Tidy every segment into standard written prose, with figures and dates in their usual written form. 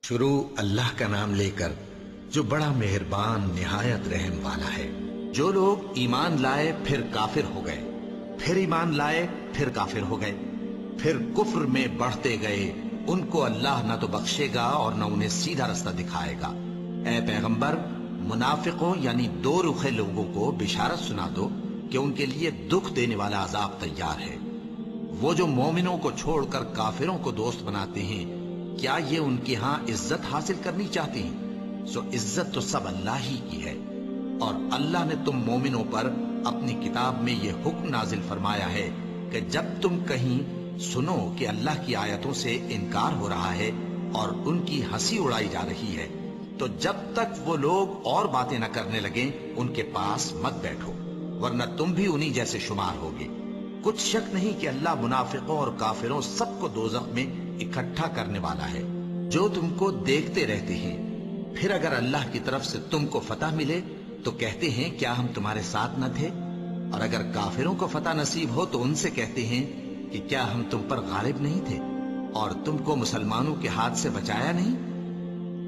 شروع اللہ کا نام لے کر جو بڑا مہربان نہایت رحم والا ہے۔ جو لوگ ایمان لائے پھر کافر ہو گئے، پھر ایمان لائے پھر کافر ہو گئے، پھر کفر میں بڑھتے گئے، ان کو اللہ نہ تو بخشے گا اور نہ انہیں سیدھا رستہ دکھائے گا۔ اے پیغمبر، منافقوں یعنی دو رخے لوگوں کو بشارت سنا دو کہ ان کے لیے دکھ دینے والا عذاب تیار ہے۔ وہ جو مومنوں کو چھوڑ کر کافروں کو دوست بناتے ہیں، کیا یہ ان کے ہاں عزت حاصل کرنی چاہتے ہیں؟ سو عزت تو سب اللہ ہی کی ہے۔ اور اللہ نے تم مومنوں پر اپنی کتاب میں یہ حکم نازل فرمایا ہے کہ جب تم کہیں سنو کہ اللہ کی آیتوں سے انکار ہو رہا ہے اور ان کی ہنسی اڑائی جا رہی ہے، تو جب تک وہ لوگ اور باتیں نہ کرنے لگیں ان کے پاس مت بیٹھو، ورنہ تم بھی انہی جیسے شمار ہوگے۔ کچھ شک نہیں کہ اللہ منافقوں اور کافروں سب کو دوزخ میں اکٹھا کرنے والا ہے۔ جو تم کو دیکھتے رہتے ہیں، پھر اگر اللہ کی طرف سے تم کو فتح ملے تو کہتے ہیں کیا ہم تمہارے ساتھ نہ تھے؟ اور اگر کافروں کو فتح نصیب ہو تو ان سے کہتے ہیں کہ کیا ہم تم پر غالب نہیں تھے اور تم کو مسلمانوں کے ہاتھ سے بچایا نہیں؟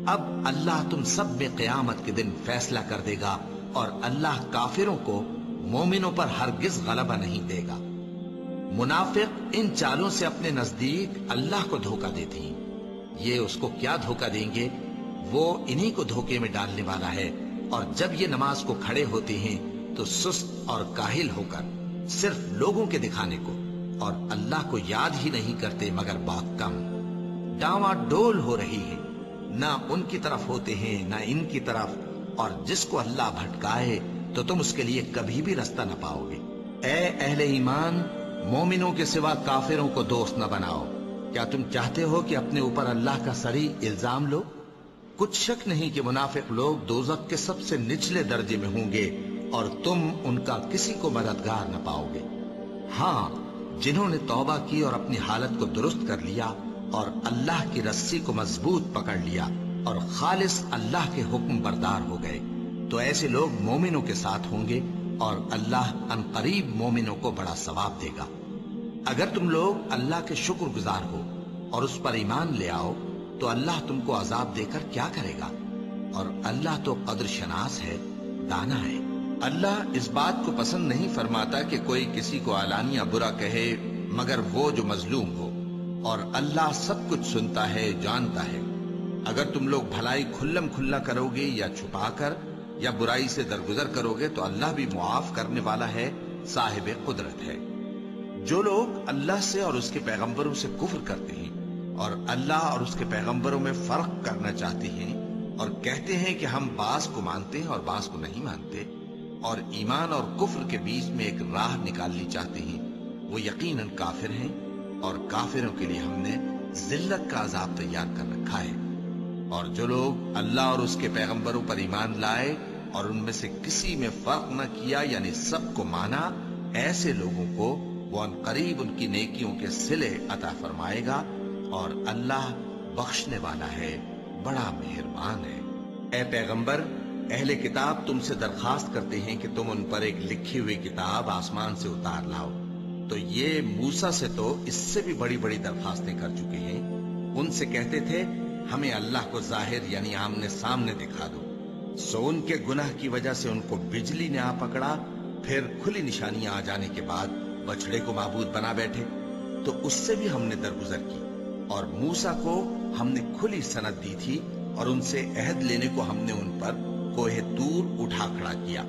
اب اللہ تم سب میں قیامت کے دن فیصلہ کر دے گا، اور اللہ کافروں کو مومنوں پر ہرگز غلبہ نہیں دے گا۔ منافق ان چالوں سے اپنے نزدیک اللہ کو دھوکہ دیتے ہیں، یہ اس کو کیا دھوکہ دیں گے؟ وہ انہی کو دھوکے میں ڈالنے والا ہے۔ اور جب یہ نماز کو کھڑے ہوتے ہیں تو سست اور کاہل ہو کر صرف لوگوں کے دکھانے کو اور اللہ کو یاد ہی نہیں کرتے مگر بہت کم۔ ڈاواں ڈول ہو رہی ہے، نہ ان کی طرف ہوتے ہیں نہ ان کی طرف، اور جس کو اللہ بھٹکائے تو تم اس کے لیے کبھی بھی رستہ نہ پاؤ گے۔ اے اہل ایمان، مومنوں کے سوا کافروں کو دوست نہ بناؤ۔ کیا تم چاہتے ہو کہ اپنے اوپر اللہ کا صریح الزام لو؟ کچھ شک نہیں کہ منافق لوگ دوزخ کے سب سے نچلے درجے میں ہوں گے اور تم ان کا کسی کو مددگار نہ پاؤ گے۔ ہاں، جنہوں نے توبہ کی اور اپنی حالت کو درست کر لیا اور اللہ کی رسی کو مضبوط پکڑ لیا اور خالص اللہ کے حکم بردار ہو گئے، تو ایسے لوگ مومنوں کے ساتھ ہوں گے اور اللہ ان قریب مومنوں کو بڑا ثواب دے گا۔ اگر تم لوگ اللہ کے شکر گزار ہو اور اس پر ایمان لے آؤ تو اللہ تم کو عذاب دے کر کیا کرے گا؟ اور اللہ تو قدر شناس ہے، دانا ہے۔ اللہ اس بات کو پسند نہیں فرماتا کہ کوئی کسی کو علانیہ برا کہے مگر وہ جو مظلوم ہو، اور اللہ سب کچھ سنتا ہے، جانتا ہے۔ اگر تم لوگ بھلائی کھلم کھلا کرو گے یا چھپا کر یا برائی سے درگزر کرو گے تو اللہ بھی معاف کرنے والا ہے، صاحب قدرت ہے۔ جو لوگ اللہ سے اور اس کے پیغمبروں سے کفر کرتے ہیں اور اللہ اور اس کے پیغمبروں میں فرق کرنا چاہتے ہیں اور کہتے ہیں کہ ہم بعض کو مانتے ہیں اور بعض کو نہیں مانتے، اور ایمان اور کفر کے بیچ میں ایک راہ نکالنی چاہتے ہیں، وہ یقیناً کافر ہیں، اور کافروں کے لیے ہم نے ذلت کا عذاب تیار کر رکھا ہے۔ اور جو لوگ اللہ اور اس کے پیغمبروں پر ایمان لائے اور ان میں سے کسی میں فرق نہ کیا یعنی سب کو مانا، ایسے لوگوں کو وہ ان قریب ان کی نیکیوں کے صلے عطا فرمائے گا، اور اللہ بخشنے والا ہے، بڑا مہربان ہے۔ اے پیغمبر، اہل کتاب تم سے درخواست کرتے ہیں کہ تم ان پر ایک لکھی ہوئی کتاب آسمان سے اتار لاؤ، تو یہ موسیٰ سے تو اس سے بھی بڑی بڑی درخواستیں کر چکے ہیں۔ ان سے کہتے تھے ہمیں اللہ کو ظاہر یعنی آمنے سامنے دکھا دو، سو ان کے گناہ کی وجہ سے ان کو بجلی نے آ پکڑا، پھر کھلی نشانیاں آ جانے کے بعد بچڑے کو معبود بنا بیٹھے، تو اس سے بھی ہم نے درگزر کی۔ اور موسیٰ کو ہم نے کھلی سند دی تھی، اور ان سے عہد لینے کو ہم نے ان پر کوہ طور اٹھا کھڑا کیا،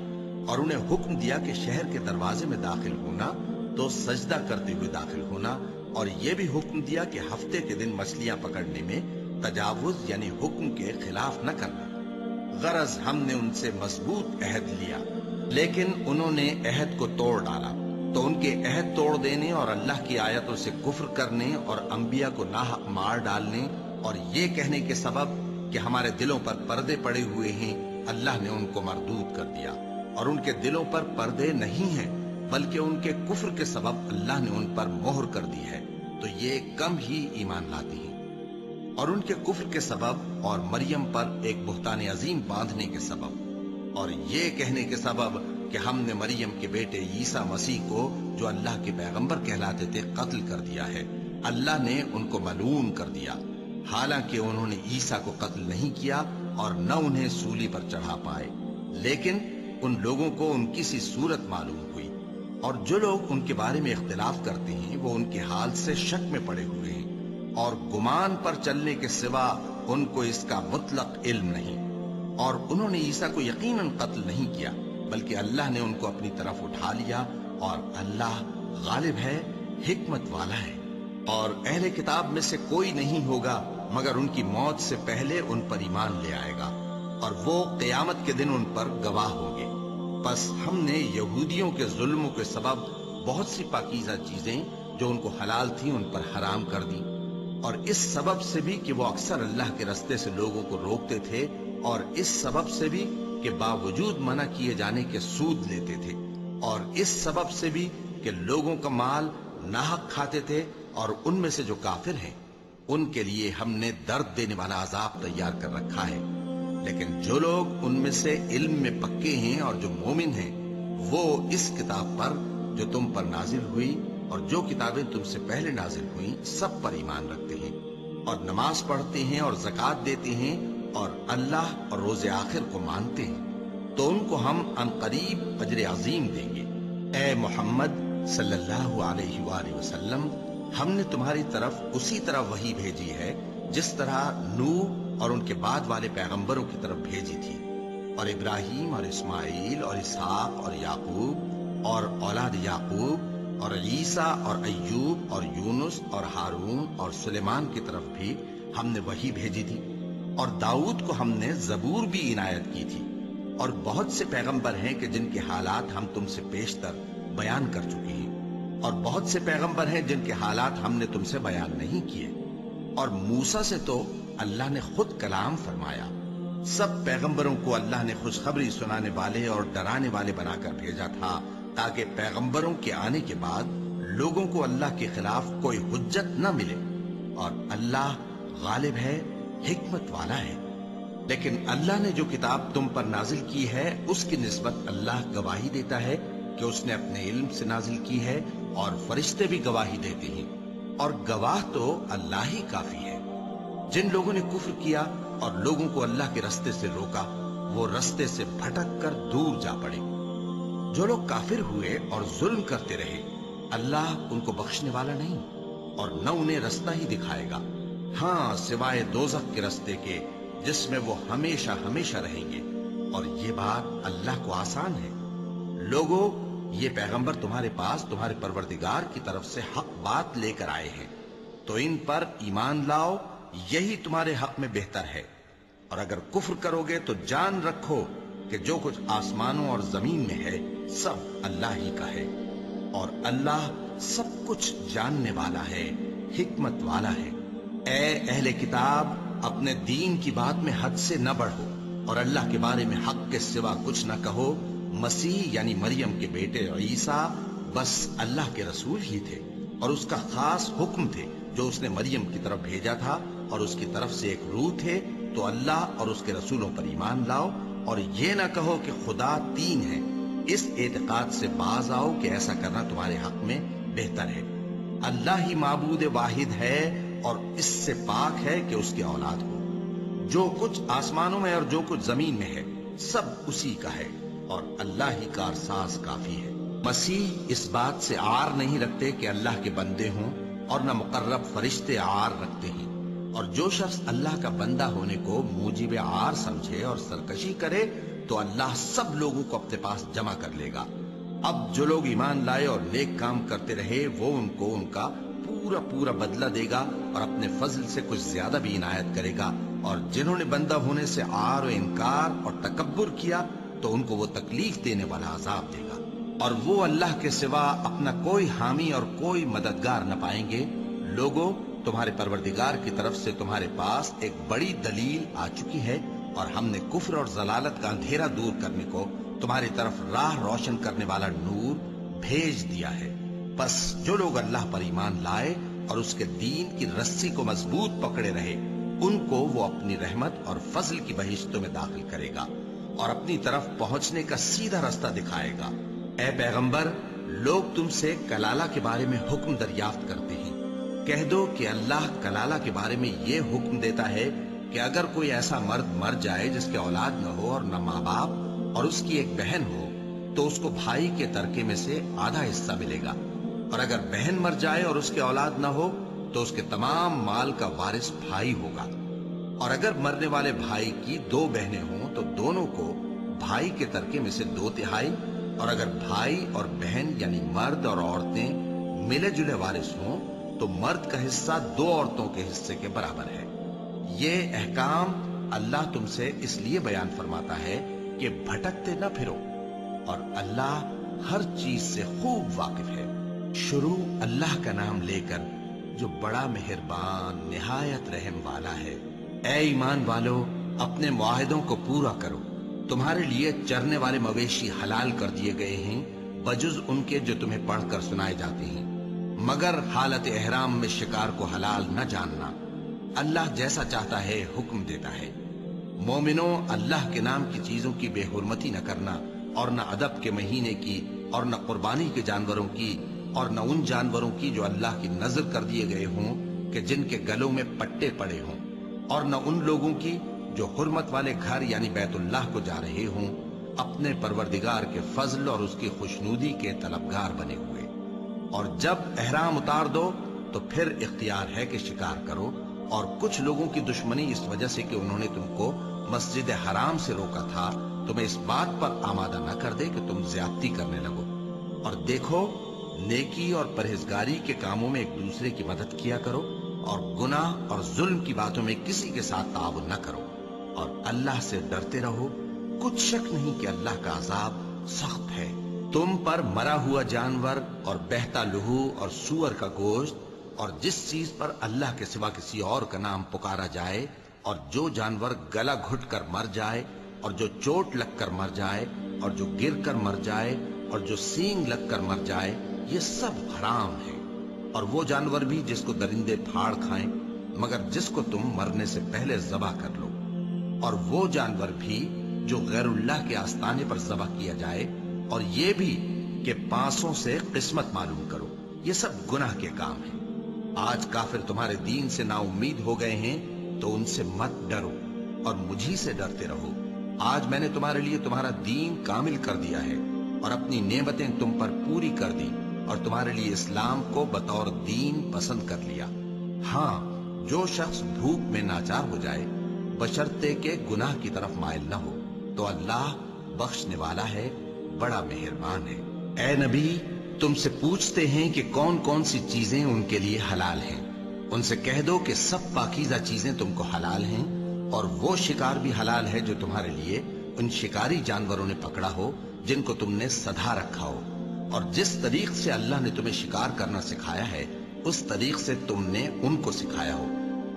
اور انہیں حکم دیا کہ شہر کے دروازے میں داخل ہونا تو سجدہ کرتے ہوئے داخل ہونا، اور یہ بھی حکم دیا کہ ہفتے کے دن مچھلیاں پکڑنے میں تجاوز یعنی حکم کے خلاف نہ کرنا۔ غرض ہم نے ان سے مضبوط عہد لیا، لیکن انہوں نے عہد کو توڑ ڈالا، تو ان کے عہد توڑ دینے اور اللہ کی آیتوں سے کفر کرنے اور انبیاء کو ناحق مار ڈالنے اور یہ کہنے کے سبب کہ ہمارے دلوں پر پردے پڑے ہوئے ہیں، اللہ نے ان کو مردود کر دیا۔ اور ان کے دلوں پر پردے نہیں ہیں بلکہ ان کے کفر کے سبب اللہ نے ان پر مہر کر دی ہے، تو یہ کم ہی ایمان لاتے ہیں۔ اور ان کے کفر کے سبب اور مریم پر ایک بہتان عظیم باندھنے کے سبب اور یہ کہنے کے سبب کہ ہم نے مریم کے بیٹے عیسیٰ مسیح کو جو اللہ کے پیغمبر کہلاتے تھے قتل کر دیا ہے، اللہ نے ان کو ملعون کر دیا۔ حالانکہ انہوں نے عیسیٰ کو قتل نہیں کیا اور نہ انہیں سولی پر چڑھا پائے، لیکن ان لوگوں کو ان کی سی صورت معلوم ہوئی، اور جو لوگ ان کے بارے میں اختلاف کرتے ہیں وہ ان کے حال سے شک میں پڑے ہوئے ہیں، اور گمان پر چلنے کے سوا ان کو اس کا مطلق علم نہیں۔ اور انہوں نے عیسیٰ کو یقیناً قتل نہیں کیا، بلکہ اللہ نے ان کو اپنی طرف اٹھا لیا، اور اللہ غالب ہے، حکمت والا ہے۔ اور اہل کتاب میں سے کوئی نہیں ہوگا مگر ان کی موت سے پہلے ان پر ایمان لے آئے گا، اور وہ قیامت کے دن ان پر گواہ ہوں گے۔ پس ہم نے یہودیوں کے ظلموں کے سبب بہت سی پاکیزہ چیزیں جو ان کو حلال تھیں ان پر حرام کر دی، اور اس سبب سے بھی کہ وہ اکثر اللہ کے رستے سے لوگوں کو روکتے تھے، اور اس سبب سے بھی کہ باوجود منع کیے جانے کے سود لیتے تھے، اور اس سبب سے بھی کہ لوگوں کا مال ناحق کھاتے تھے، اور ان میں سے جو کافر ہیں ان کے لیے ہم نے درد دینے والا عذاب تیار کر رکھا ہے۔ لیکن جو لوگ ان میں سے علم میں پکے ہیں اور جو مومن ہیں، وہ اس کتاب پر جو تم پر نازل ہوئی اور جو کتابیں تم سے پہلے نازل ہوئیں سب پر ایمان رکھتے ہیں، اور نماز پڑھتے ہیں اور زکوٰۃ دیتے ہیں، اور اللہ اور روز آخر کو مانتے ہیں، تو ان کو ہم عنقریب اجر عظیم دیں گے۔ اے محمد صلی اللہ علیہ وآلہ وسلم، ہم نے تمہاری طرف اسی طرح وحی بھیجی ہے جس طرح نوح اور ان کے بعد والے پیغمبروں کی طرف بھیجی تھی، اور ابراہیم اور اسماعیل اور اسحاق اور یعقوب اور اولاد یعقوب اور عیسیٰ اور ایوب اور یونس اور ہارون اور سلیمان کی طرف بھی ہم نے وحی بھیجی تھی، اور داؤد کو ہم نے زبور بھی عنایت کی تھی، اور بہت سے پیغمبر ہیں کہ جن کے حالات ہم تم سے پیشتر بیان کر چکے ہیں، اور بہت سے پیغمبر ہیں جن کے حالات ہم نے تم سے بیان نہیں کیے، اور موسیٰ سے تو اللہ نے خود کلام فرمایا۔ سب پیغمبروں کو اللہ نے خوشخبری سنانے والے اور ڈرانے والے بنا کر بھیجا تھا، تاکہ پیغمبروں کے آنے کے بعد لوگوں کو اللہ کے خلاف کوئی حجت نہ ملے، اور اللہ غالب ہے، حکمت والا ہے۔ لیکن اللہ نے جو کتاب تم پر نازل کی ہے اس کی نسبت اللہ گواہی دیتا ہے کہ اس نے اپنے علم سے نازل کی ہے، اور فرشتے بھی گواہی دیتے ہیں، اور گواہ تو اللہ ہی کافی ہے۔ جن لوگوں نے کفر کیا اور لوگوں کو اللہ کے رستے سے روکا، وہ رستے سے بھٹک کر دور جا پڑے۔ جو لوگ کافر ہوئے اور ظلم کرتے رہے، اللہ ان کو بخشنے والا نہیں، اور نہ انہیں رستہ ہی دکھائے گا، ہاں سوائے دوزخ کے رستے کے جس میں وہ ہمیشہ ہمیشہ رہیں گے، اور یہ بات اللہ کو آسان ہے۔ لوگوں، یہ پیغمبر تمہارے پاس تمہارے پروردگار کی طرف سے حق بات لے کر آئے ہیں، تو ان پر ایمان لاؤ، یہی تمہارے حق میں بہتر ہے، اور اگر کفر کرو گے تو جان رکھو کہ جو کچھ آسمانوں اور زمین میں ہے سب اللہ ہی کا ہے، اور اللہ سب کچھ جاننے والا ہے، حکمت والا ہے۔ اے اہل کتاب، اپنے دین کی بات میں حد سے نہ بڑھو، اور اللہ کے بارے میں حق کے سوا کچھ نہ کہو۔ مسیح یعنی مریم کے بیٹے عیسیٰ بس اللہ کے رسول ہی تھے، اور اس کا خاص حکم تھے جو اس نے مریم کی طرف بھیجا تھا، اور اس کی طرف سے ایک روح تھے۔ تو اللہ اور اس کے رسولوں پر ایمان لاؤ، اور یہ نہ کہو کہ خدا تین ہے، اس اعتقاد سے باز آؤ کہ ایسا کرنا تمہارے حق میں بہتر ہے۔ اللہ ہی معبود واحد ہے، اور اس سے پاک ہے کہ اس کی اولاد ہو۔ جو کچھ آسمانوں میں اور جو کچھ زمین میں ہے سب اسی کا ہے، اور اللہ ہی کارساز کافی ہے۔ مسیح اس بات سے عار نہیں رکھتے کہ اللہ کے بندے ہوں، اور نہ مقرب فرشتے عار رکھتے ہیں، اور جو شخص اللہ کا بندہ ہونے کو موجب عار سمجھے اور سرکشی کرے تو اللہ سب لوگوں کو اپنے پاس جمع کر لے گا۔ اب جو لوگ ایمان لائے اور نیک کام کرتے رہے وہ ان کو ان کا پورا پورا بدلہ دے گا، اور اپنے فضل سے کچھ زیادہ بھی عنایت کرے گا، اور جنہوں نے بندہ ہونے سے عار و انکار اور تکبر کیا تو ان کو وہ تکلیف دینے والا عذاب دے گا، اور وہ اللہ کے سوا اپنا کوئی حامی اور کوئی مددگار نہ پائیں گے۔ لوگوں، تمہارے پروردگار کی طرف سے تمہارے پاس ایک بڑی دلیل آ چکی ہے، اور ہم نے کفر اور ضلالت کا اندھیرا دور کرنے کو تمہاری طرف راہ روشن کرنے والا نور بھیج دیا ہے۔ پس جو لوگ اللہ پر ایمان لائے اور اس کے دین کی رسی کو مضبوط پکڑے رہے، ان کو وہ اپنی رحمت اور فضل کی بہشتوں میں داخل کرے گا، اور اپنی طرف پہنچنے کا سیدھا رستہ دکھائے گا۔ اے پیغمبر، لوگ تم سے کلالہ کے بارے میں حکم دریافت کرتے ہیں، کہہ دو کہ اللہ کلالہ کے بارے میں یہ حکم دیتا ہے کہ اگر کوئی ایسا مرد مر جائے جس کے اولاد نہ ہو اور نہ ماں باپ اور اس کی ایک بہن ہو تو اس کو بھائی کے ترکے میں سے آدھا حصہ ملے گا، اور اگر بہن مر جائے اور اس کے اولاد نہ ہو تو اس کے تمام مال کا وارث بھائی ہوگا، اور اگر مرنے والے بھائی کی 2 بہنیں ہوں تو دونوں کو بھائی کے ترکے میں سے 2/3، اور اگر بھائی اور بہن یعنی مرد اور عورتیں ملے جلے وارث ہوں تو مرد کا حصہ 2 عورتوں کے حصے کے برابر ہے۔ یہ احکام اللہ تم سے اس لیے بیان فرماتا ہے کہ بھٹکتے نہ پھرو، اور اللہ ہر چیز سے خوب واقف ہے۔ شروع اللہ کا نام لے کر جو بڑا مہربان نہایت رحم والا ہے۔ اے ایمان والو، اپنے معاہدوں کو پورا کرو۔ تمہارے لیے چرنے والے مویشی حلال کر دیے گئے ہیں بجز ان کے جو تمہیں پڑھ کر سنائے جاتے ہیں، مگر حالت احرام میں شکار کو حلال نہ جاننا۔ اللہ جیسا چاہتا ہے حکم دیتا ہے۔ مومنوں، اللہ کے نام کی چیزوں کی بے حرمتی نہ کرنا، اور نہ ادب کے مہینے کی، اور نہ قربانی کے جانوروں کی، اور نہ ان جانوروں کی جو اللہ کی نذر کر دیے گئے ہوں کہ جن کے گلوں میں پٹے پڑے ہوں، اور نہ ان لوگوں کی جو حرمت والے گھر یعنی بیت اللہ کو جا رہے ہوں اپنے پروردگار کے فضل اور اس کی خوشنودی کے طلبگار بنے ہوئے۔ اور جب احرام اتار دو تو پھر اختیار ہے کہ شکار کرو، اور کچھ لوگوں کی دشمنی اس وجہ سے کہ انہوں نے تم کو مسجد حرام سے روکا تھا تمہیں اس بات پر آمادہ نہ کر دے کہ تم زیادتی کرنے لگو۔ اور دیکھو، نیکی اور پرہیزگاری کے کاموں میں ایک دوسرے کی مدد کیا کرو، اور گناہ اور ظلم کی باتوں میں کسی کے ساتھ تعاون نہ کرو، اور اللہ سے ڈرتے رہو۔ کچھ شک نہیں کہ اللہ کا عذاب سخت ہے۔ تم پر مرا ہوا جانور اور بہتا لہو اور سور کا گوشت اور جس چیز پر اللہ کے سوا کسی اور کا نام پکارا جائے، اور جو جانور گلا گھٹ کر مر جائے، اور جو چوٹ لگ کر مر جائے، اور جو گر کر مر جائے، اور جو سینگ لگ کر مر جائے، یہ سب حرام ہے۔ اور وہ جانور بھی جس کو درندے پھاڑ کھائیں مگر جس کو تم مرنے سے پہلے ذبح کر لو، اور وہ جانور بھی جو غیر اللہ کے آستانے پر ذبح کیا جائے، اور یہ بھی کہ پانسوں سے قسمت معلوم کرو۔ یہ سب گناہ کے کام ہیں۔ آج کافر تمہارے دین سے نا امید ہو گئے ہیں تو ان سے مت ڈرو اور مجھی سے ڈرتے رہو۔ آج میں نے تمہارے لیے تمہارا دین کامل کر دیا ہے اور اپنی نعمتیں تم پر پوری کر دی، اور تمہارے لیے اسلام کو بطور دین پسند کر لیا۔ ہاں، جو شخص بھوک میں ناچار ہو جائے بشرطے کہ گناہ کی طرف مائل نہ ہو تو اللہ بخشنے والا ہے، بڑا مہربان ہے۔ اے نبی، تم سے پوچھتے ہیں کہ کون کون سی چیزیں ان کے لیے حلال ہیں۔ ان سے کہہ دو کہ سب پاکیزہ چیزیں تم کو حلال ہیں، اور وہ شکار بھی حلال ہے جو تمہارے لیے ان شکاری جانوروں نے پکڑا ہو جن کو تم نے سدھا رکھا ہو، اور جس طریق سے اللہ نے تمہیں شکار کرنا سکھایا ہے اس طریق سے تم نے ان کو سکھایا ہو۔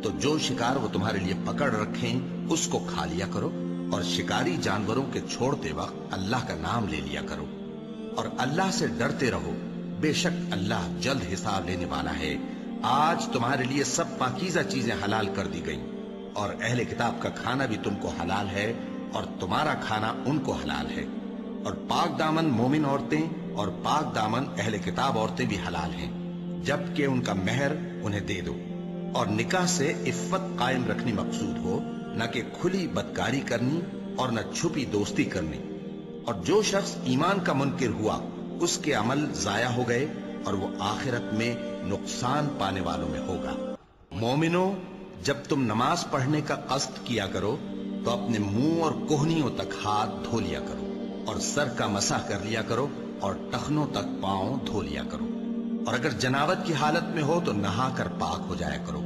تو جو شکار وہ تمہارے لیے پکڑ رکھیں اس کو کھا لیا کرو، اور شکاری جانوروں کے چھوڑتے وقت اللہ کا نام لے لیا کرو، اور اللہ سے ڈرتے رہو، بے شک اللہ جلد حساب لینے والا ہے۔ آج تمہارے لیے سب پاکیزہ چیزیں حلال کر دی گئیں، اور اہل کتاب کا کھانا بھی تم کو حلال ہے اور تمہارا کھانا ان کو حلال ہے، اور پاک دامن مومن عورتیں اور پاک دامن اہل کتاب عورتیں بھی حلال ہیں، جبکہ ان کا مہر انہیں دے دو، اور نکاح سے عفت قائم رکھنی مقصود ہو، نہ کہ کھلی بدکاری کرنی اور نہ چھپی دوستی کرنی۔ اور جو شخص ایمان کا منکر ہوا اس کے عمل ضائع ہو گئے اور وہ آخرت میں نقصان پانے والوں میں ہوگا۔ مومنوں، جب تم نماز پڑھنے کا قصد کیا کرو تو اپنے منہ اور کوہنیوں تک ہاتھ دھو لیا کرو، اور سر کا مسح کر لیا کرو، اور ٹخنوں تک پاؤں دھو لیا کرو، اور اگر جنابت کی حالت میں ہو تو نہا کر پاک ہو جایا کرو،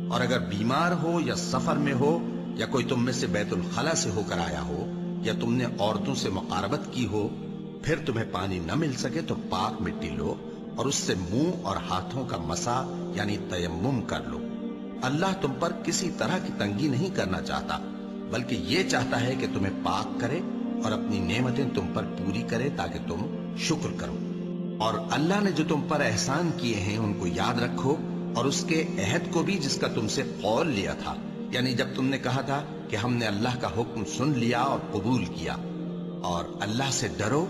اور اگر بیمار ہو یا سفر میں ہو یا کوئی تم میں سے بیت الخلا سے ہو کر آیا ہو یا تم نے عورتوں سے مقاربت کی ہو، پھر تمہیں پانی نہ مل سکے تو پاک مٹی لو اور اس سے منہ اور ہاتھوں کا مسح یعنی تیمم کر لو۔ اللہ تم پر کسی طرح کی تنگی نہیں کرنا چاہتا، بلکہ یہ چاہتا ہے کہ تمہیں پاک کرے اور اپنی نعمتیں تم پر پوری کرے تاکہ تم شکر کرو۔ اور اللہ نے جو تم پر احسان کیے ہیں ان کو یاد رکھو، اور اس کے عہد کو بھی جس کا تم سے قول لیا تھا، یعنی جب تم نے کہا تھا کہ ہم نے اللہ کا حکم سن لیا اور قبول کیا۔ اور اللہ سے ڈرو،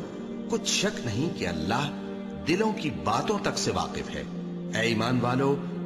کچھ شک نہیں کہ اللہ دلوں کی باتوں تک سے واقف ہے۔ اے ایمان والو،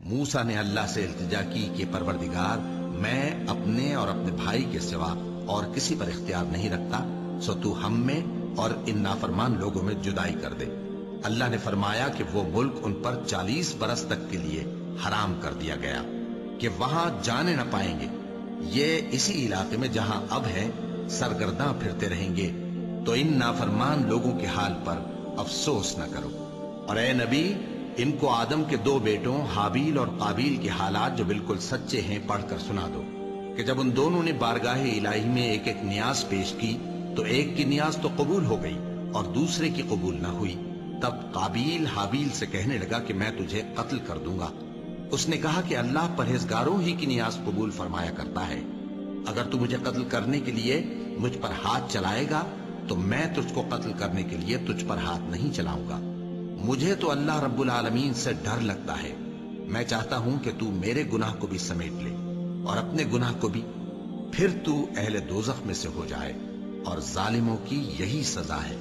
موسیٰ نے اللہ سے التجا کی کہ پروردگار، میں اپنے اور اپنے بھائی کے سوا اور کسی پر اختیار نہیں رکھتا، سو تو ہم میں اور ان نافرمان لوگوں میں جدائی کر دے۔ اللہ نے فرمایا کہ وہ ملک ان پر 40 برس تک کے لیے حرام کر دیا گیا کہ وہاں جانے نہ پائیں گے۔ یہ اسی علاقے میں جہاں اب ہیں سرگرداں پھرتے رہیں گے، تو ان نافرمان لوگوں کے حال پر افسوس نہ کرو۔ اور اے نبی، ان کو آدم کے 2 بیٹوں حابیل اور قابیل کے حالات جو بالکل سچے ہیں پڑھ کر سنا دو کہ جب ان دونوں نے بارگاہ الہی میں ایک ایک نیاز پیش کی تو ایک کی نیاز تو قبول ہو گئی اور دوسرے کی قبول نہ ہوئی۔ تب قابیل حابیل سے کہنے لگا کہ میں تجھے قتل کر دوں گا۔ اس نے کہا کہ اللہ پرہیزگاروں ہی کی نیاز قبول فرمایا کرتا ہے، اگر تو مجھے قتل کرنے کے لیے مجھ پر ہاتھ چلائے گا تو میں تجھ کو قتل کرنے کے لیے تجھ پر ہاتھ نہیں چلاؤں گا۔ مجھے تو اللہ رب العالمین سے ڈر لگتا ہے، میں چاہتا ہوں کہ تو میرے گناہ کو بھی سمیٹ لے اور اپنے گناہ کو بھی، پھر تو اہل دوزخ میں سے ہو جائے، اور ظالموں کی یہی سزا ہے۔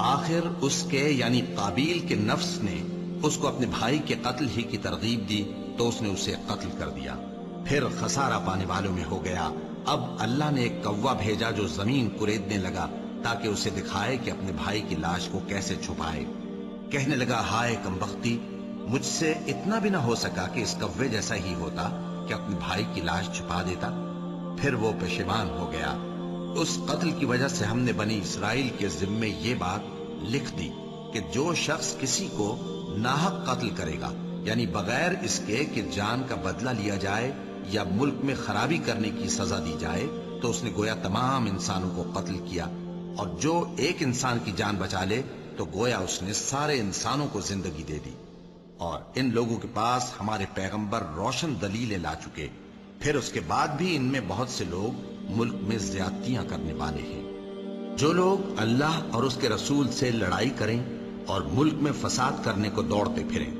آخر اس کے یعنی قابیل کے نفس نے اس کو اپنے بھائی کے قتل ہی کی ترغیب دی تو اس نے اسے قتل کر دیا، پھر خسارہ پانے والوں میں ہو گیا۔ اب اللہ نے ایک کوا بھیجا جو زمین کریدنے لگا تاکہ اسے دکھائے کہ اپنے بھائی کی لاش کو کیسے چھپائے۔ کہنے لگا، ہائے کمبختی، مجھ سے اتنا بھی نہ ہو سکا کہ اس کوے جیسا ہی ہوتا کہ اپنے بھائی کی لاش چھپا دیتا۔ پھر وہ پشیمان ہو گیا۔ اس قتل کی وجہ سے ہم نے بنی اسرائیل کے ذمے یہ بات لکھ دی کہ جو شخص کسی کو ناحق قتل کرے گا، یعنی بغیر اس کے کہ جان کا بدلہ لیا جائے یا ملک میں خرابی کرنے کی سزا دی جائے، تو اس نے گویا تمام انسانوں کو قتل کیا، اور جو ایک انسان کی جان بچا لے تو گویا اس نے سارے انسانوں کو زندگی دے دی۔ اور ان لوگوں کے پاس ہمارے پیغمبر روشن دلیلیں لا چکے، پھر اس کے بعد بھی ان میں بہت سے لوگ ملک میں زیادتیاں کرنے والے ہیں۔ جو لوگ اللہ اور اس کے رسول سے لڑائی کریں اور ملک میں فساد کرنے کو دوڑتے پھریں،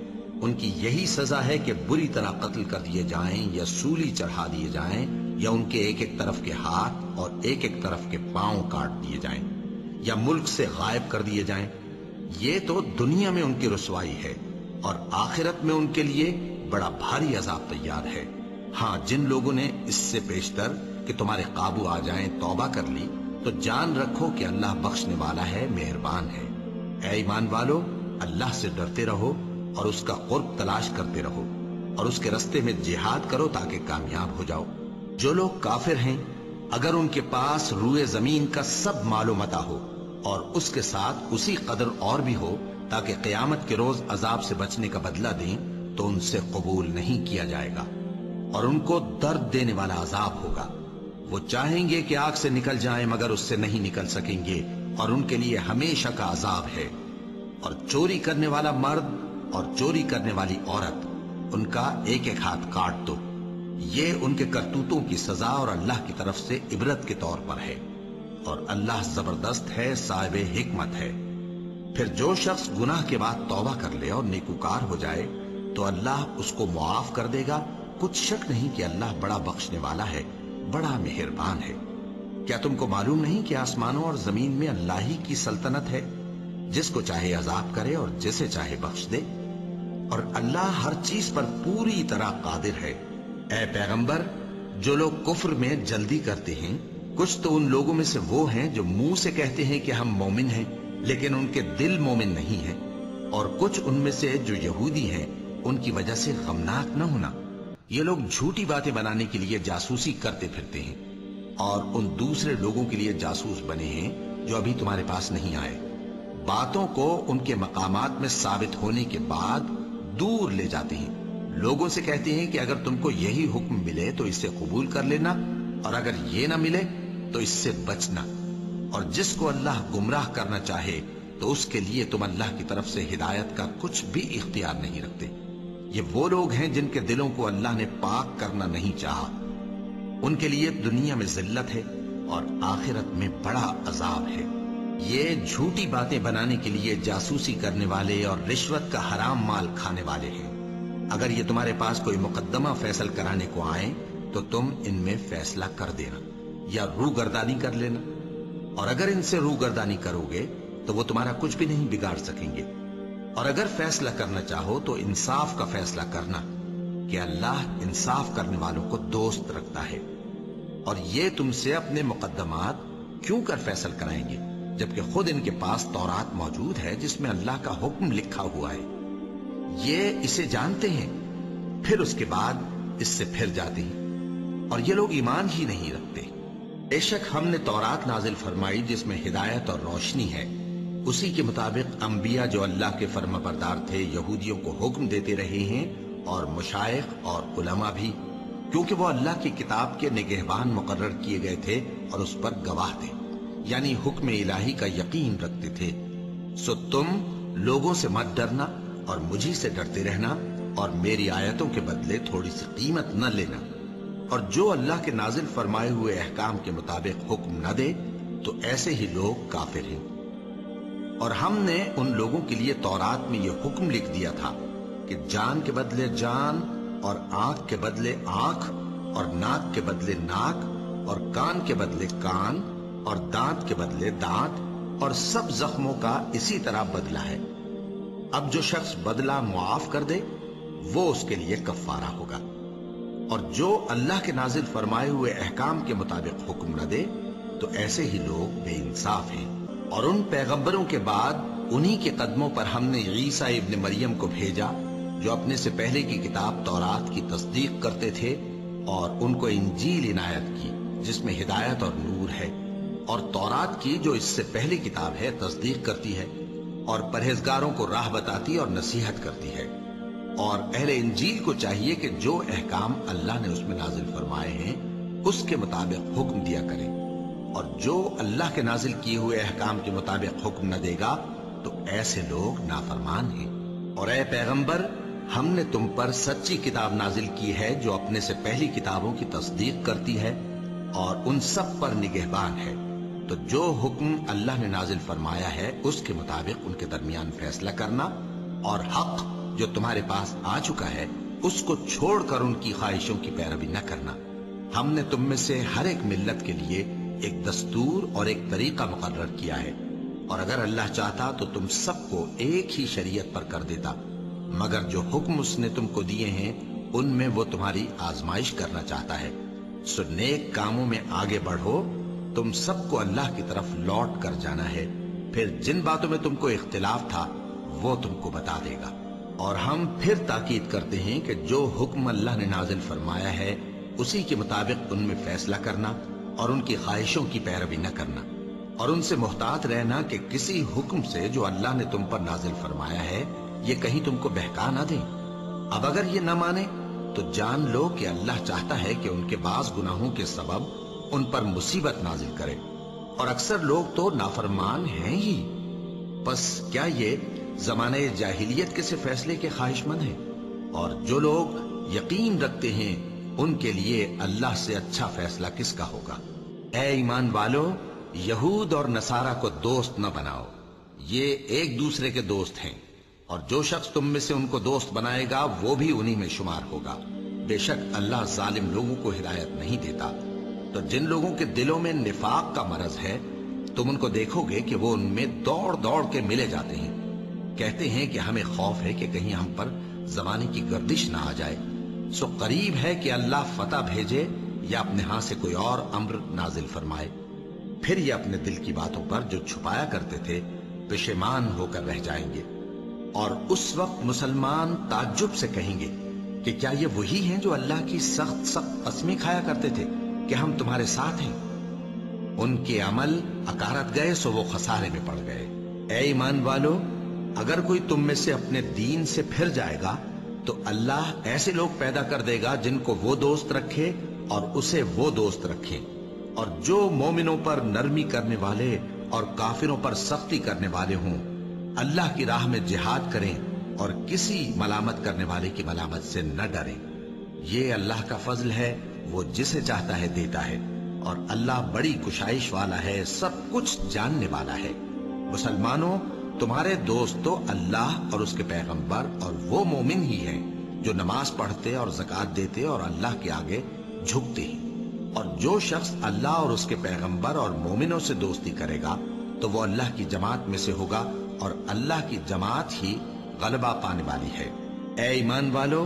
ان کی یہی سزا ہے کہ بری طرح قتل کر دیے جائیں یا سولی چڑھا دیے جائیں، یا ان کے ایک ایک طرف کے ہاتھ اور ایک ایک طرف کے پاؤں کاٹ دیے جائیں، یا ملک سے غائب کر دیے جائیں۔ یہ تو دنیا میں ان کی رسوائی ہے، اور آخرت میں ان کے لیے بڑا بھاری عذاب تیار ہے۔ ہاں، جن لوگوں نے اس سے پیشتر کہ تمہارے قابو آ جائیں توبہ کر لی، تو جان رکھو کہ اللہ بخشنے والا ہے، مہربان ہے۔ اے ایمان والو، اللہ سے ڈرتے رہو اور اس کا قرب تلاش کرتے رہو، اور اس کے رستے میں جہاد کرو تاکہ کامیاب ہو جاؤ۔ جو لوگ کافر ہیں، اگر ان کے پاس روئے زمین کا سب مال و متاع ہو اور اس کے ساتھ اسی قدر اور بھی ہو تاکہ قیامت کے روز عذاب سے بچنے کا بدلہ دیں، تو ان سے قبول نہیں کیا جائے گا، اور ان کو درد دینے والا عذاب ہوگا۔ وہ چاہیں گے کہ آگ سے نکل جائیں مگر اس سے نہیں نکل سکیں گے، اور ان کے لیے ہمیشہ کا عذاب ہے۔ اور چوری کرنے والا مرد اور چوری کرنے والی عورت، ان کا ایک ایک ہاتھ کاٹ دو۔ یہ ان کے کرتوتوں کی سزا اور اللہ کی طرف سے عبرت کے طور پر ہے، اور اللہ زبردست ہے، صاحب حکمت ہے۔ پھر جو شخص گناہ کے بعد توبہ کر لے اور نیکوکار ہو جائے تو اللہ اس کو معاف کر دے گا۔ کچھ شک نہیں کہ اللہ بڑا بخشنے والا ہے، بڑا مہربان ہے۔ کیا تم کو معلوم نہیں کہ آسمانوں اور زمین میں اللہ ہی کی سلطنت ہے، جس کو چاہے عذاب کرے اور جسے چاہے بخش دے، اور اللہ ہر چیز پر پوری طرح قادر ہے۔ اے پیغمبر، جو لوگ کفر میں جلدی کرتے ہیں، کچھ تو ان لوگوں میں سے وہ ہیں جو منہ سے کہتے ہیں کہ ہم مومن ہیں لیکن ان کے دل مومن نہیں ہیں، اور کچھ ان میں سے جو یہودی ہیں، ان کی وجہ سے غمناک نہ ہونا۔ یہ لوگ جھوٹی باتیں بنانے کے لیے جاسوسی کرتے پھرتے ہیں، اور ان دوسرے لوگوں کے لیے جاسوس بنے ہیں جو ابھی تمہارے پاس نہیں آئے۔ باتوں کو ان کے مقامات میں ثابت ہونے کے بعد دور لے جاتے ہیں، لوگوں سے کہتے ہیں کہ اگر تم کو یہی حکم ملے تو اسے قبول کر لینا، اور اگر یہ نہ ملے تو اس سے بچنا، اور جس کو اللہ گمراہ کرنا چاہے تو اس کے لیے تم اللہ کی طرف سے ہدایت کا کچھ بھی اختیار نہیں رکھتے۔ یہ وہ لوگ ہیں جن کے دلوں کو اللہ نے پاک کرنا نہیں چاہا، ان کے لیے دنیا میں ذلت ہے اور آخرت میں بڑا عذاب ہے۔ یہ جھوٹی باتیں بنانے کے لیے جاسوسی کرنے والے اور رشوت کا حرام مال کھانے والے ہیں۔ اگر یہ تمہارے پاس کوئی مقدمہ فیصل کرانے کو آئیں تو تم ان میں فیصلہ کر دینا یا روگردانی کر لینا، اور اگر ان سے روگردانی کرو گے تو وہ تمہارا کچھ بھی نہیں بگاڑ سکیں گے، اور اگر فیصلہ کرنا چاہو تو انصاف کا فیصلہ کرنا، کہ اللہ انصاف کرنے والوں کو دوست رکھتا ہے، اور یہ تم سے اپنے مقدمات کیوں کر فیصل کرائیں گے جبکہ خود ان کے پاس تورات موجود ہے جس میں اللہ کا حکم لکھا ہوا ہے۔ یہ اسے جانتے ہیں، پھر اس کے بعد اس سے پھر جاتے ہیں، اور یہ لوگ ایمان ہی نہیں رکھتے۔ بے شک ہم نے تورات نازل فرمائی جس میں ہدایت اور روشنی ہے، اسی کے مطابق انبیاء جو اللہ کے فرمانبردار تھے یہودیوں کو حکم دیتے رہے ہیں، اور مشائخ اور علماء بھی، کیونکہ وہ اللہ کی کتاب کے نگہبان مقرر کیے گئے تھے اور اس پر گواہ تھے، یعنی حکم الہی کا یقین رکھتے تھے۔ سو تم لوگوں سے مت ڈرنا اور مجھی سے ڈرتے رہنا، اور میری آیتوں کے بدلے تھوڑی سی قیمت نہ لینا، اور جو اللہ کے نازل فرمائے ہوئے احکام کے مطابق حکم نہ دے تو ایسے ہی لوگ کافر ہیں۔ اور ہم نے ان لوگوں کے لیے تورات میں یہ حکم لکھ دیا تھا کہ جان کے بدلے جان، اور آنکھ کے بدلے آنکھ، اور ناک کے بدلے ناک، اور کان کے بدلے کان، اور دانت کے بدلے دانت، اور سب زخموں کا اسی طرح بدلہ ہے۔ اب جو شخص بدلہ معاف کر دے وہ اس کے لیے کفارہ ہوگا، اور جو اللہ کے نازل فرمائے ہوئے احکام کے مطابق حکم نہ دے تو ایسے ہی لوگ بے انصاف ہیں۔ اور ان پیغمبروں کے بعد انہی کے قدموں پر ہم نے عیسیٰ ابن مریم کو بھیجا جو اپنے سے پہلے کی کتاب تورات کی تصدیق کرتے تھے، اور ان کو انجیل عنایت کی جس میں ہدایت اور نور ہے، اور تورات کی جو اس سے پہلی کتاب ہے تصدیق کرتی ہے، اور پرہیزگاروں کو راہ بتاتی اور نصیحت کرتی ہے۔ اور اہل انجیل کو چاہیے کہ جو احکام اللہ نے اس میں نازل فرمائے ہیں اس کے مطابق حکم دیا کریں، اور جو اللہ کے نازل کیے ہوئے احکام کے مطابق حکم نہ دے گا تو ایسے لوگ نافرمان ہیں۔ اور اے پیغمبر، ہم نے تم پر سچی کتاب نازل کی ہے جو اپنے سے پہلی کتابوں کی تصدیق کرتی ہے اور ان سب پر نگہبان ہے، تو جو حکم اللہ نے نازل فرمایا ہے اس کے مطابق ان کے درمیان فیصلہ کرنا، اور حق جو تمہارے پاس آ چکا ہے اس کو چھوڑ کر ان کی خواہشوں کی پیروی نہ کرنا۔ ہم نے تم میں سے ہر ایک ملت کے لیے ایک دستور اور ایک طریقہ مقرر کیا ہے، اور اگر اللہ چاہتا تو تم سب کو ایک ہی شریعت پر کر دیتا، مگر جو حکم اس نے تم کو دیے ہیں ان میں وہ تمہاری آزمائش کرنا چاہتا ہے۔ سو نیک کاموں میں آگے بڑھو، تم سب کو اللہ کی طرف لوٹ کر جانا ہے، پھر جن باتوں میں تم کو اختلاف تھا وہ تم کو بتا دے گا۔ اور ہم پھر تاکید کرتے ہیں کہ جو حکم اللہ نے نازل فرمایا ہے اسی کے مطابق ان میں فیصلہ کرنا، اور ان کی خواہشوں کی پیروی نہ کرنا، اور ان سے محتاط رہنا کہ کسی حکم سے جو اللہ نے تم پر نازل فرمایا ہے یہ کہیں تم کو بہکا نہ دیں۔ اب اگر یہ نہ مانے تو جان لو کہ اللہ چاہتا ہے کہ ان کے بعض گناہوں کے سبب ان پر مصیبت نازل کرے، اور اکثر لوگ تو نافرمان ہیں ہی۔ پس کیا یہ زمانہ جاہلیت کے سے فیصلے کے خواہش مند ہیں؟ اور جو لوگ یقین رکھتے ہیں ان کے لیے اللہ سے اچھا فیصلہ کس کا ہوگا؟ اے ایمان والو، یہود اور نصارہ کو دوست نہ بناؤ، یہ ایک دوسرے کے دوست ہیں، اور جو شخص تم میں سے ان کو دوست بنائے گا وہ بھی انہی میں شمار ہوگا۔ بے شک اللہ ظالم لوگوں کو ہدایت نہیں دیتا۔ تو جن لوگوں کے دلوں میں نفاق کا مرض ہے تم ان کو دیکھو گے کہ وہ ان میں دوڑ دوڑ کے ملے جاتے ہیں، کہتے ہیں کہ ہمیں خوف ہے کہ کہیں ہم پر زمانے کی گردش نہ آ جائے۔ سو قریب ہے کہ اللہ فتح بھیجے یا اپنے ہاں سے کوئی اور امر نازل فرمائے، پھر یہ اپنے دل کی باتوں پر جو چھپایا کرتے تھے پشیمان ہو کر رہ جائیں گے۔ اور اس وقت مسلمان تعجب سے کہیں گے کہ کیا یہ وہی ہیں جو اللہ کی سخت سخت قسمیں کھایا کرتے تھے کہ ہم تمہارے ساتھ ہیں؟ ان کے عمل اکارت گئے سو وہ خسارے میں پڑ گئے۔ اے ایمان والو، اگر کوئی تم میں سے اپنے دین سے پھر جائے گا تو اللہ ایسے لوگ پیدا کر دے گا جن کو وہ دوست رکھے اور اسے وہ دوست رکھے، اور جو مومنوں پر نرمی کرنے والے اور کافروں پر سختی کرنے والے ہوں، اللہ کی راہ میں جہاد کریں اور کسی ملامت کرنے والے کی ملامت سے نہ ڈریں۔ یہ اللہ کا فضل ہے، وہ جسے چاہتا ہے دیتا ہے، اور اللہ بڑی کشائش والا ہے، سب کچھ جاننے والا ہے۔ مسلمانوں، تمہارے دوست تو اللہ اور اس کے پیغمبر اور وہ مومن ہی ہیں جو نماز پڑھتے اور زکوٰۃ دیتے اور اللہ کے آگے جھکتے ہیں۔ اور جو شخص اللہ اور اس کے پیغمبر اور مومنوں سے دوستی کرے گا تو وہ اللہ کی جماعت میں سے ہوگا، اور اللہ کی جماعت ہی غلبہ پانے والی ہے۔ اے ایمان والو،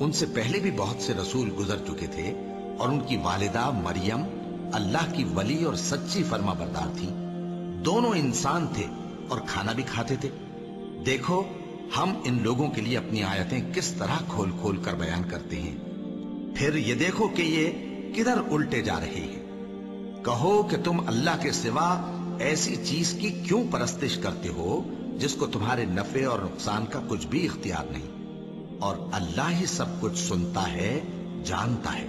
ان سے پہلے بھی بہت سے رسول گزر چکے تھے اور ان کی والدہ مریم اللہ کی ولی اور سچی فرما بردار تھی. دونوں انسان تھے اور کھانا بھی کھاتے تھے. دیکھو ہم ان لوگوں کے لیے اپنی آیتیں کس طرح کھول کھول کر بیان کرتے ہیں. پھر یہ دیکھو کہ یہ کدھر الٹے جا رہے ہیں. کہو کہ تم اللہ کے سوا ایسی چیز کی کیوں پرستش کرتے ہو جس کو تمہارے نفع اور نقصان کا کچھ بھی اختیار نہیں، اور اللہ ہی سب کچھ سنتا ہے، جانتا ہے.